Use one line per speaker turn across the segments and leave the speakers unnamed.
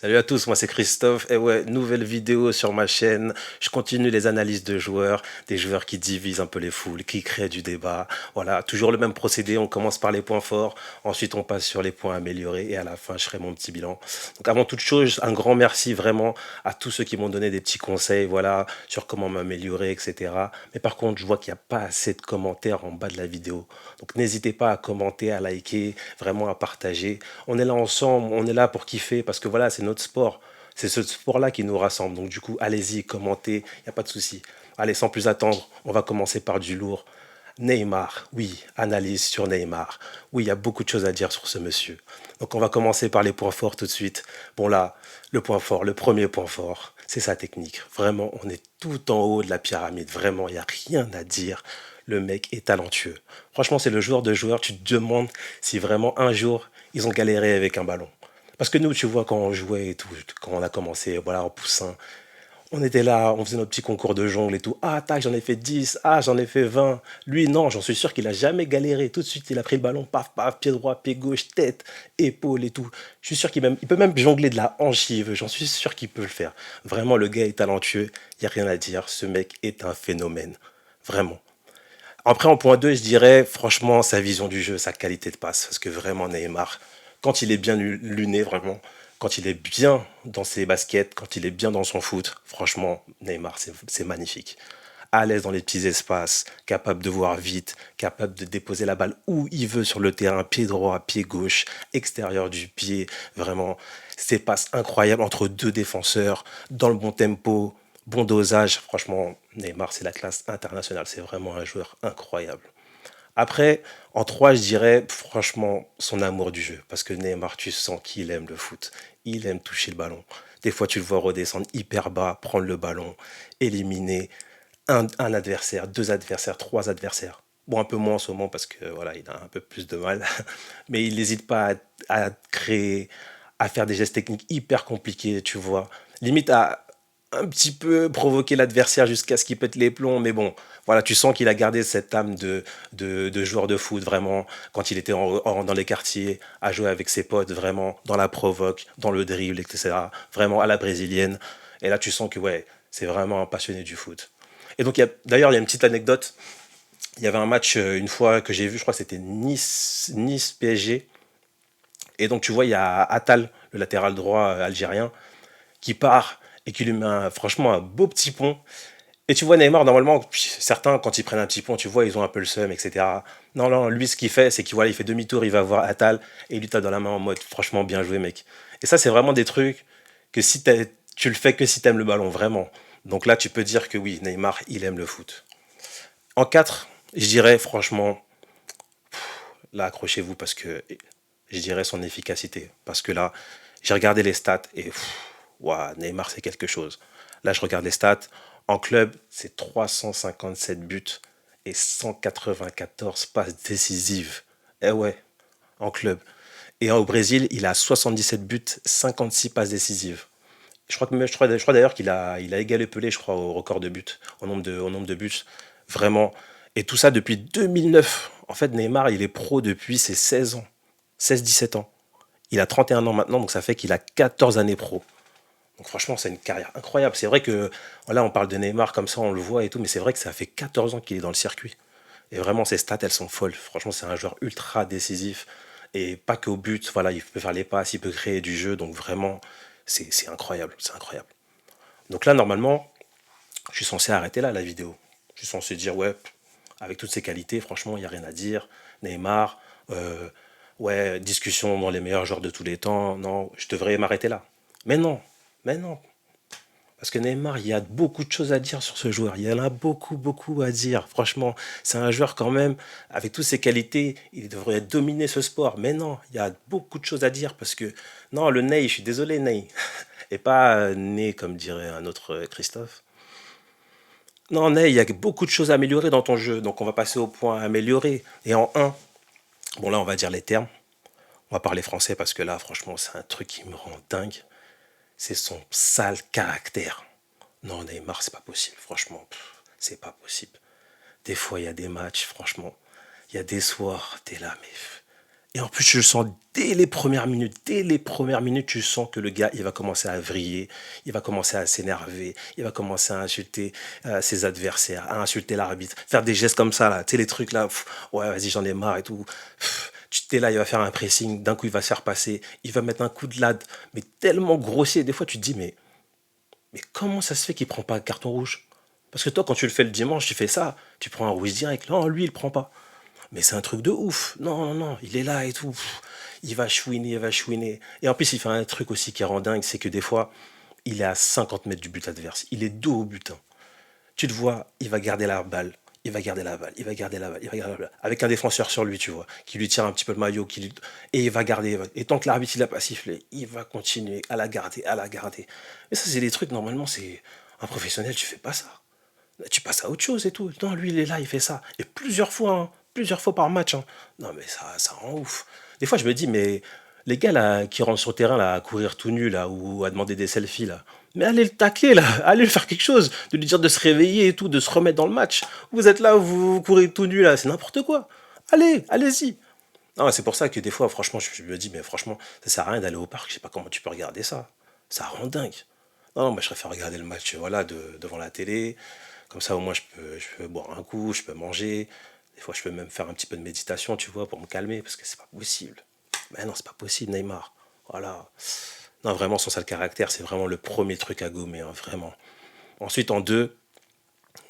Salut à tous, moi c'est Christophe. Et ouais, nouvelle vidéo sur ma chaîne. Je continue les analyses de joueurs, des joueurs qui divisent un peu les foules, qui créent du débat. Voilà, toujours le même procédé. On commence par les points forts, ensuite on passe sur les points améliorés et à la fin je ferai mon petit bilan. Donc avant toute chose, un grand merci vraiment à tous ceux qui m'ont donné des petits conseils, voilà, sur comment m'améliorer, etc. Mais par contre, je vois qu'il n'y a pas assez de commentaires en bas de la vidéo. Donc n'hésitez pas à commenter, à liker, vraiment à partager. On est là ensemble, on est là pour kiffer parce que voilà, c'est notre sport. C'est ce sport-là qui nous rassemble. Donc du coup, allez-y, commentez, il n'y a pas de souci. Allez, sans plus attendre, on va commencer par du lourd. Neymar, oui, analyse sur Neymar. Oui, il y a beaucoup de choses à dire sur ce monsieur. Donc on va commencer par les points forts tout de suite. Bon là, le point fort, le premier point fort, c'est sa technique. Vraiment, on est tout en haut de la pyramide. Vraiment, il n'y a rien à dire. Le mec est talentueux. Franchement, c'est le joueur de joueurs. Tu te demandes si vraiment un jour, ils ont galéré avec un ballon. Parce que nous, tu vois, quand on jouait et tout, quand on a commencé, voilà, en poussin, on était là, on faisait nos petits concours de jongle et tout. Ah, tac, j'en ai fait 10. Ah, j'en ai fait 20. Lui, non, j'en suis sûr qu'il a jamais galéré. Tout de suite, il a pris le ballon, paf, paf, pied droit, pied gauche, tête, épaule et tout. Je suis sûr il peut même jongler de la hanche s'il veut. J'en suis sûr qu'il peut le faire. Vraiment, le gars est talentueux. Il n'y a rien à dire. Ce mec est un phénomène. Vraiment. Après, en point 2, je dirais, franchement, sa vision du jeu, sa qualité de passe. Parce que vraiment, Neymar, quand il est bien luné, vraiment, quand il est bien dans ses baskets, quand il est bien dans son foot, franchement, Neymar, c'est magnifique. À l'aise dans les petits espaces, capable de voir vite, capable de déposer la balle où il veut sur le terrain, pied droit, pied gauche, extérieur du pied, vraiment, ses passes incroyables entre deux défenseurs, dans le bon tempo, bon dosage. Franchement, Neymar, c'est la classe internationale, c'est vraiment un joueur incroyable. Après, en 3, je dirais franchement son amour du jeu. Parce que Neymar, tu sens qu'il aime le foot. Il aime toucher le ballon. Des fois, tu le vois redescendre hyper bas, prendre le ballon, éliminer un adversaire, deux adversaires, trois adversaires. Bon, un peu moins en ce moment parce que voilà, il a un peu plus de mal. Mais il n'hésite pas à créer, à faire des gestes techniques hyper compliqués, tu vois. Limite à un petit peu provoquer l'adversaire jusqu'à ce qu'il pète les plombs. Mais bon, voilà, tu sens qu'il a gardé cette âme de joueur de foot, vraiment, quand il était dans les quartiers, à jouer avec ses potes, vraiment, dans la provoque, dans le dribble, etc. Vraiment à la brésilienne. Et là, tu sens que, ouais, c'est vraiment un passionné du foot. Et donc, d'ailleurs, il y a une petite anecdote. Il y avait un match une fois que j'ai vu, je crois que c'était Nice PSG. Et donc, tu vois, il y a Attal, le latéral droit algérien, qui part et qui lui met franchement un beau petit pont. Et tu vois, Neymar, normalement, certains, quand ils prennent un petit pont, tu vois, ils ont un peu le seum, etc. Non, non, lui, ce qu'il fait, c'est qu'il voilà, il fait demi-tour, il va voir Attal et il lui tape dans la main en mode, franchement, bien joué, mec. Et ça, c'est vraiment des trucs que si tu le fais que si t'aimes le ballon, vraiment. Donc là, tu peux dire que oui, Neymar, il aime le foot. En 4, je dirais, franchement, là, accrochez-vous parce que je dirais son efficacité. Parce que là, j'ai regardé les stats et ouah, Neymar, c'est quelque chose. Là, je regarde les stats. En club, c'est 357 buts et 194 passes décisives. Eh ouais, en club. Et au Brésil, il a 77 buts, 56 passes décisives. Je crois d'ailleurs qu'il a égalé Pelé, je crois, au record de buts, au nombre de buts. Vraiment. Et tout ça depuis 2009. En fait, Neymar, il est pro depuis ses 16 ans. 16-17 ans. Il a 31 ans maintenant, donc ça fait qu'il a 14 années pro. Donc franchement, c'est une carrière incroyable. C'est vrai que, voilà, on parle de Neymar comme ça, on le voit et tout, mais c'est vrai que ça fait 14 ans qu'il est dans le circuit. Et vraiment, ses stats, elles sont folles. Franchement, c'est un joueur ultra décisif. Et pas qu'au but, voilà, il peut faire les passes, il peut créer du jeu. Donc vraiment, c'est incroyable, c'est incroyable. Donc là, normalement, je suis censé arrêter là la vidéo. Je suis censé dire, ouais, avec toutes ses qualités, franchement, il n'y a rien à dire. Neymar, ouais, discussion dans les meilleurs joueurs de tous les temps. Non, je devrais m'arrêter là. Mais non, mais non. Parce que Neymar, il y a beaucoup de choses à dire sur ce joueur. Il y en a beaucoup, beaucoup à dire. Franchement, c'est un joueur quand même, avec toutes ses qualités, il devrait dominer ce sport. Mais non, il y a beaucoup de choses à dire parce que, non, le Ney, je suis désolé, Ney. Et pas Ney, comme dirait un autre Christophe. Non, Ney, il y a beaucoup de choses à améliorer dans ton jeu. Donc on va passer au point améliorer. Et en un, bon là, on va dire les termes. On va parler français parce que là, franchement, c'est un truc qui me rend dingue. C'est son sale caractère. Non, Neymar, c'est pas possible, franchement. C'est pas possible. Des fois, il y a des matchs, franchement. Il y a des soirs, t'es là, mais Et en plus, tu le sens dès les premières minutes. Dès les premières minutes, tu sens que le gars, il va commencer à vriller, il va commencer à s'énerver, il va commencer à insulter ses adversaires, à insulter l'arbitre, faire des gestes comme ça, là. Tu sais, les trucs là, pff, ouais, vas-y, j'en ai marre et tout. Pff, tu t'es là, il va faire un pressing, d'un coup, il va se faire passer, il va mettre un coup de lad, mais tellement grossier. Des fois, tu te dis, mais comment ça se fait qu'il prend pas un carton rouge? Parce que toi, quand tu le fais le dimanche, tu fais ça, tu prends un rouge direct. Non, lui, il prend pas. Mais c'est un truc de ouf. Non, non, non, il est là et tout. Pff, il va chouiner, il va chouiner. Et en plus, il fait un truc aussi qui rend dingue, c'est que des fois, il est à 50 mètres du but adverse. Il est dos au but, hein. Tu le vois, il va garder la balle. Il va garder la balle, il va garder la balle, il va garder la balle. Avec un défenseur sur lui, tu vois, qui lui tire un petit peu le maillot, et il va garder. Et tant que l'arbitre il a pas sifflé, il va continuer à la garder, à la garder. Mais ça, c'est des trucs, normalement, c'est un professionnel, tu fais pas ça. Tu passes à autre chose et tout. Non, lui, il est là, il fait ça. Et plusieurs fois par match, hein. Non, mais ça rend ouf. Des fois, je me dis, mais les gars là, qui rentrent sur le terrain là, à courir tout nu là, ou à demander des selfies là, mais allez le tacler là, allez le faire quelque chose, de lui dire de se réveiller et tout, de se remettre dans le match. Vous êtes là, vous courez tout nu là, c'est n'importe quoi. Allez, allez-y. Non, c'est pour ça que des fois, franchement, je me dis, mais franchement, ça sert à rien d'aller au parc, je sais pas comment tu peux regarder ça. Ça rend dingue. Non, non, bah, je préfère regarder le match voilà, devant la télé. Comme ça, au moins, je peux boire un coup, je peux manger. Des fois, je peux même faire un petit peu de méditation, tu vois, pour me calmer, parce que c'est pas possible. Mais non, c'est pas possible, Neymar. Voilà. Non, vraiment, son sale caractère, c'est vraiment le premier truc à gommer, hein, vraiment. Ensuite, en deux,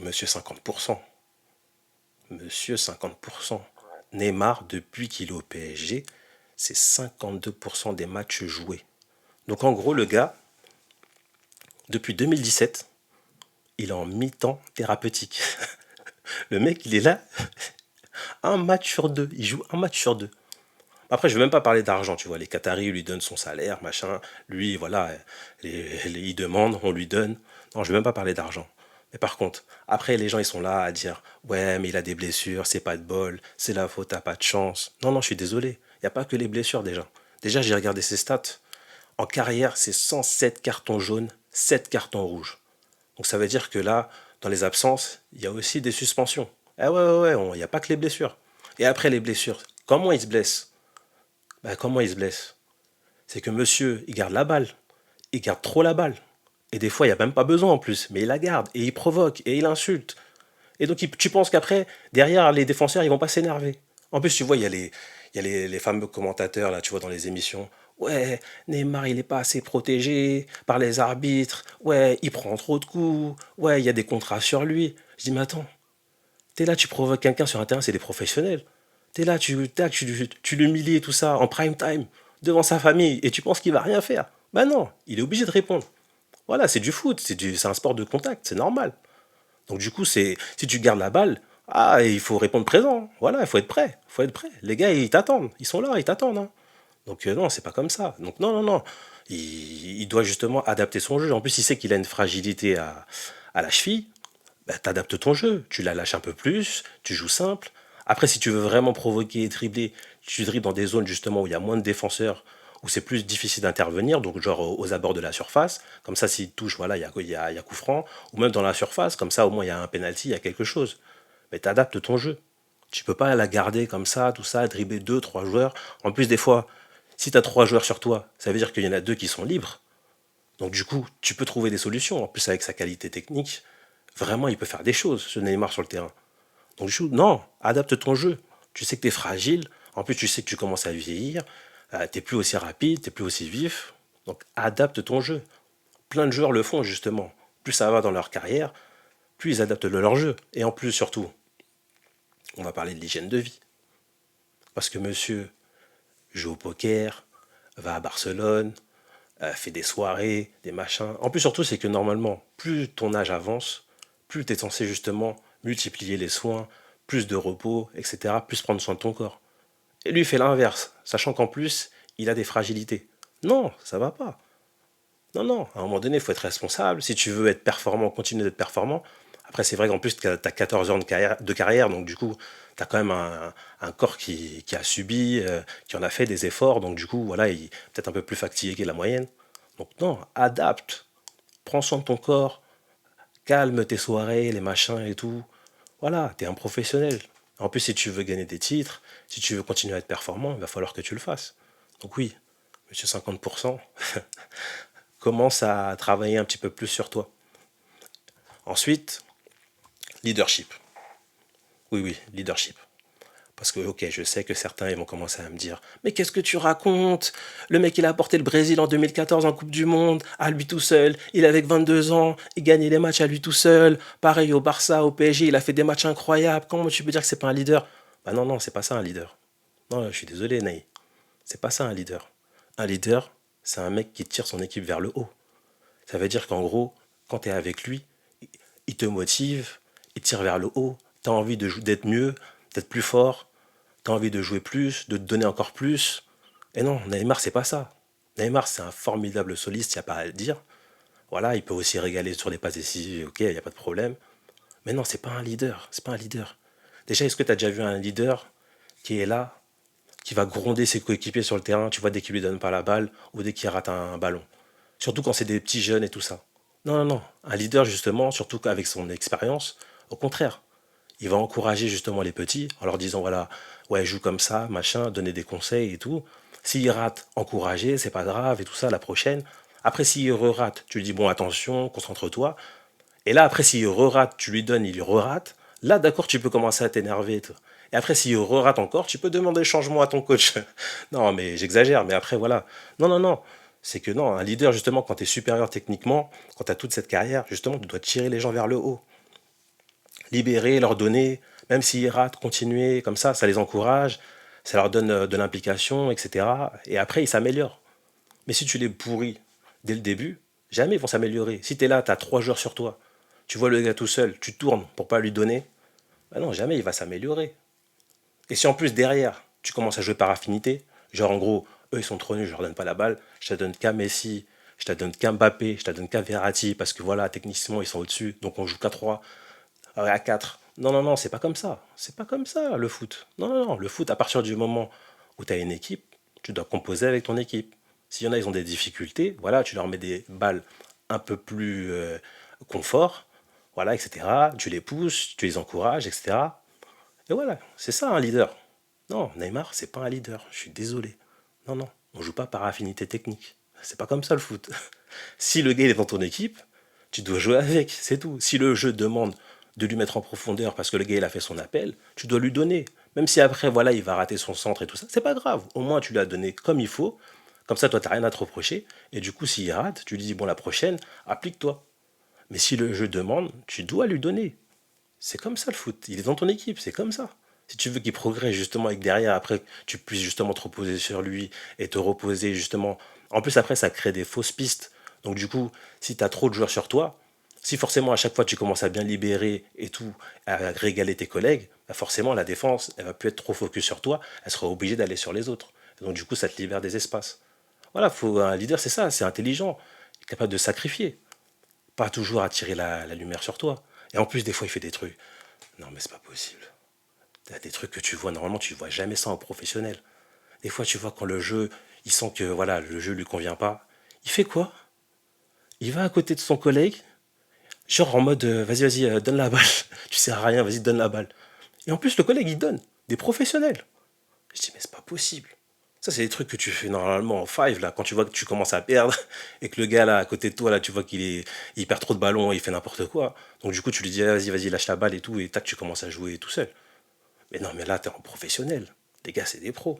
Monsieur 50%. Monsieur 50%. Neymar, depuis qu'il est au PSG, c'est 52% des matchs joués. Donc en gros, le gars, depuis 2017, il est en mi-temps thérapeutique. Le mec, il est là, un match sur deux. Il joue un match sur deux. Après, je ne vais même pas parler d'argent, tu vois. Les Qataris lui donnent son salaire, machin. Lui, voilà, il demande, on lui donne. Non, je ne vais même pas parler d'argent. Mais par contre, après, les gens, ils sont là à dire, ouais, mais il a des blessures, c'est pas de bol, c'est la faute, t'as pas de chance. Non, non, je suis désolé. Il n'y a pas que les blessures déjà. Déjà, j'ai regardé ses stats. En carrière, c'est 107 cartons jaunes, 7 cartons rouges. Donc ça veut dire que là, dans les absences, il y a aussi des suspensions. Ah ouais, ouais, ouais, il n'y a pas que les blessures. Et après les blessures, comment il se blesse? Bah, comment il se blesse? C'est que monsieur, il garde la balle. Il garde trop la balle. Et des fois, il n'y a même pas besoin en plus. Mais il la garde. Et il provoque. Et il insulte. Et donc, tu penses qu'après, derrière, les défenseurs, ils vont pas s'énerver. En plus, tu vois, il y a les fameux commentateurs, là, tu vois, dans les émissions. Ouais, Neymar, il n'est pas assez protégé par les arbitres. Ouais, il prend trop de coups. Ouais, il y a des contrats sur lui. Je dis, mais attends, t'es là, tu provoques quelqu'un sur un terrain, c'est des professionnels. T'es là, tu l'humilies et tout ça en prime time, devant sa famille, et tu penses qu'il va rien faire. Ben non, il est obligé de répondre. Voilà, c'est du foot, c'est un sport de contact, c'est normal. Donc du coup, si tu gardes la balle, ah, il faut répondre présent. Voilà, il faut être prêt. Il faut être prêt. Les gars, ils t'attendent. Ils sont là, ils t'attendent, hein. Donc non, c'est pas comme ça. Donc non, non, non. Il doit justement adapter son jeu. En plus, il sait qu'il a une fragilité à la cheville. Bah, t'adaptes ton jeu. Tu la lâches un peu plus. Tu joues simple. Après, si tu veux vraiment provoquer et dribbler, tu dribbles dans des zones justement où il y a moins de défenseurs, où c'est plus difficile d'intervenir, donc genre aux abords de la surface. Comme ça, s'il touche, voilà, il y a coup franc. Ou même dans la surface, comme ça, au moins, il y a un penalty, il y a quelque chose. Mais t'adaptes ton jeu. Tu peux pas la garder comme ça, tout ça, dribbler deux, trois joueurs. En plus, des fois, si tu as trois joueurs sur toi, ça veut dire qu'il y en a deux qui sont libres. Donc du coup, tu peux trouver des solutions. En plus, avec sa qualité technique, vraiment, il peut faire des choses, ce Neymar sur le terrain. Donc du coup, non, adapte ton jeu. Tu sais que tu es fragile. En plus, tu sais que tu commences à vieillir. T'es plus aussi rapide, t'es plus aussi vif. Donc adapte ton jeu. Plein de joueurs le font justement. Plus ça va dans leur carrière, plus ils adaptent leur jeu. Et en plus, surtout, on va parler de l'hygiène de vie. Parce que monsieur joue au poker, va à Barcelone, fait des soirées, des machins. En plus, surtout, c'est que normalement, plus ton âge avance, plus tu es censé justement multiplier les soins, plus de repos, etc., plus prendre soin de ton corps. Et lui, il fait l'inverse, sachant qu'en plus, il a des fragilités. Non, ça va pas. Non, non, à un moment donné, il faut être responsable. Si tu veux être performant, continuer d'être performant. Après, c'est vrai qu'en plus, tu as 14 ans de carrière, donc du coup, tu as quand même un corps qui a subi, qui en a fait des efforts, donc du coup, voilà, il est peut-être un peu plus fatigué que la moyenne. Donc non, adapte, prends soin de ton corps, calme tes soirées, les machins et tout. Voilà, t'es un professionnel. En plus, si tu veux gagner des titres, si tu veux continuer à être performant, il va falloir que tu le fasses. Donc oui, monsieur 50%, commence à travailler un petit peu plus sur toi. Ensuite, leadership. Oui, oui, leadership. Parce que, ok, je sais que certains ils vont commencer à me dire: mais qu'est-ce que tu racontes? Le mec, il a apporté le Brésil en 2014 en Coupe du Monde, à lui tout seul. Il avait que 22 ans, il gagnait les matchs à lui tout seul. Pareil au Barça, au PSG, il a fait des matchs incroyables. Comment tu peux dire que c'est pas un leader? Bah non, non, c'est pas ça un leader. Non, je suis désolé, Naï. C'est pas ça un leader. Un leader, c'est un mec qui tire son équipe vers le haut. Ça veut dire qu'en gros, quand tu es avec lui, il te motive, il te tire vers le haut. Tu as envie d'être mieux, d'être plus fort. Tu as envie de jouer plus, de te donner encore plus. Et non, Neymar, c'est pas ça. Neymar, c'est un formidable soliste, il n'y a pas à le dire. Voilà, il peut aussi régaler sur les passes décisives, ok, il n'y a pas de problème. Mais non, c'est pas un leader, c'est pas un leader. Déjà, est-ce que tu as déjà vu un leader qui est là, qui va gronder ses coéquipiers sur le terrain, tu vois, dès qu'il lui donne pas la balle ou dès qu'il rate un ballon? Surtout quand c'est des petits jeunes et tout ça. Non, non, non. Un leader, justement, surtout avec son expérience, au contraire, il va encourager justement les petits en leur disant voilà, ouais, joue comme ça, machin, donner des conseils et tout. S'il rate, encourager, c'est pas grave et tout ça, la prochaine. Après, s'il re-rate, tu lui dis bon, attention, concentre-toi. Et là, après, s'il re-rate, tu lui donnes, il re-rate. Là, d'accord, tu peux commencer à t'énerver et tout. Et après, s'il re-rate encore, tu peux demander changement à ton coach. Non, mais j'exagère, mais après, voilà. Non, non, non. C'est que non, un leader, justement, quand tu es supérieur techniquement, quand tu as toute cette carrière, justement, tu dois tirer les gens vers le haut. Libérer, leur donner, même s'ils ratent, continuer, comme ça les encourage, ça leur donne de l'implication, etc. Et après, ils s'améliorent. Mais si tu les pourris dès le début, jamais ils vont s'améliorer. Si tu es là, tu as 3 joueurs sur toi, tu vois le gars tout seul, tu tournes pour pas lui donner, bah non, jamais il va s'améliorer. Et si en plus derrière, tu commences à jouer par affinité, genre en gros, eux ils sont trop nuls, je leur donne pas la balle, je te donne qu'à Messi, je te donne qu'à Mbappé, je te donne qu'à Verratti, parce que voilà, techniquement ils sont au-dessus, donc on joue qu'à 3, à 4. Non, non, non, c'est pas comme ça. C'est pas comme ça le foot. Non, non, non. Le foot, à partir du moment où tu as une équipe, tu dois composer avec ton équipe. S'il y en a, ils ont des difficultés, voilà, tu leur mets des balles un peu plus confort, voilà, etc. Tu les pousses, tu les encourages, etc. Et voilà, c'est ça un leader. Non, Neymar, c'est pas un leader. Je suis désolé. Non, non, on joue pas par affinité technique. C'est pas comme ça le foot. Si le gars est dans ton équipe, tu dois jouer avec, c'est tout. Si le jeu demande de lui mettre en profondeur parce que le gars il a fait son appel, tu dois lui donner. Même si après voilà il va rater son centre et tout ça, c'est pas grave. Au moins tu lui as donné comme il faut. Comme ça toi t'as rien à te reprocher. Et du coup s'il rate, tu lui dis bon la prochaine, applique-toi. Mais si le jeu demande, tu dois lui donner. C'est comme ça le foot. Il est dans ton équipe, c'est comme ça. Si tu veux qu'il progresse justement et que derrière, après, tu puisses justement te reposer sur lui et te reposer justement. En plus, après, ça crée des fausses pistes. Donc, du coup, si tu as trop de joueurs sur toi, si forcément à chaque fois tu commences à bien libérer et tout, à régaler tes collègues, bah forcément la défense, elle va plus être trop focus sur toi, elle sera obligée d'aller sur les autres. Et donc, du coup, ça te libère des espaces. Voilà, faut, un leader, c'est ça, c'est intelligent, capable de sacrifier, pas toujours attirer la lumière sur toi. Et en plus, des fois, il fait des trucs. Non, mais c'est pas possible. Il y a des trucs que tu vois, normalement, tu vois jamais ça en professionnel. Des fois, tu vois quand le jeu, il sent que voilà, le jeu lui convient pas. Il fait quoi? Il va à côté de son collègue, genre en mode vas-y, vas-y, donne la balle. Tu sers à rien, vas-y, donne la balle. Et en plus, le collègue, il donne. Des professionnels. Je dis, mais c'est pas possible. Ça, c'est des trucs que tu fais normalement en five, là, quand tu vois que tu commences à perdre et que le gars, là, à côté de toi, là, tu vois il perd trop de ballons, il fait n'importe quoi. Donc, du coup, tu lui dis, ah, vas-y, vas-y, lâche la balle et tout, et tac, tu commences à jouer tout seul. Mais non, mais là, t'es en professionnel. Les gars, c'est des pros.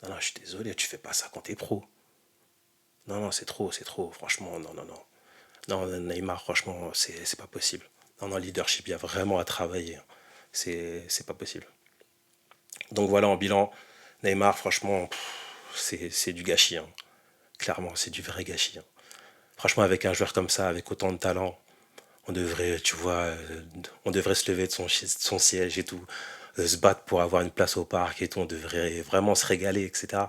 Non, non, je suis désolé, tu fais pas ça quand t'es pro. Non, non, c'est trop, franchement, non, non, non. Non, Neymar, franchement, c'est pas possible. Non, non, leadership, il y a vraiment à travailler. C'est pas possible. Donc voilà, en bilan, Neymar, franchement, c'est du gâchis, hein. Clairement, c'est du vrai gâchis, hein. Franchement, avec un joueur comme ça, avec autant de talent, on devrait, tu vois, on devrait se lever de son siège et tout, se battre pour avoir une place au parc et tout, on devrait vraiment se régaler, etc.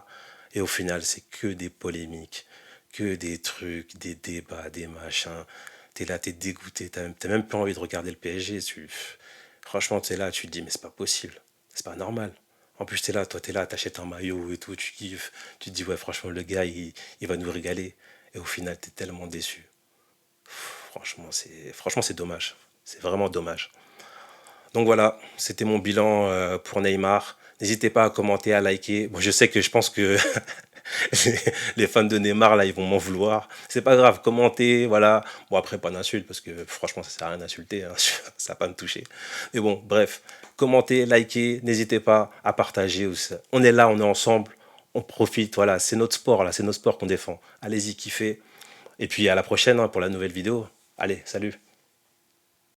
Et au final, c'est que des polémiques, que des trucs, des débats, des machins. T'es là, t'es dégoûté, t'as même pas envie de regarder le PSG. Franchement, t'es là, tu te dis, mais c'est pas possible, c'est pas normal. En plus, t'es là, toi, t'es là, t'achètes un maillot et tout, tu kiffes. Tu te dis, ouais, franchement, le gars, il va nous régaler. Et au final, t'es tellement déçu. Franchement, c'est dommage. C'est vraiment dommage. Donc voilà, c'était mon bilan pour Neymar. N'hésitez pas à commenter, à liker. Bon, je sais que je pense que les les fans de Neymar, là, ils vont m'en vouloir. C'est pas grave, commentez, voilà. Bon, après, pas d'insultes, parce que franchement, ça sert à rien d'insulter, hein. Ça va pas me toucher. Mais bon, bref, commentez, likez, n'hésitez pas à partager. On est là, on est ensemble, on profite, voilà. C'est notre sport, là, c'est notre sport qu'on défend. Allez-y, kiffez. Et puis à la prochaine hein, pour la nouvelle vidéo. Allez, salut.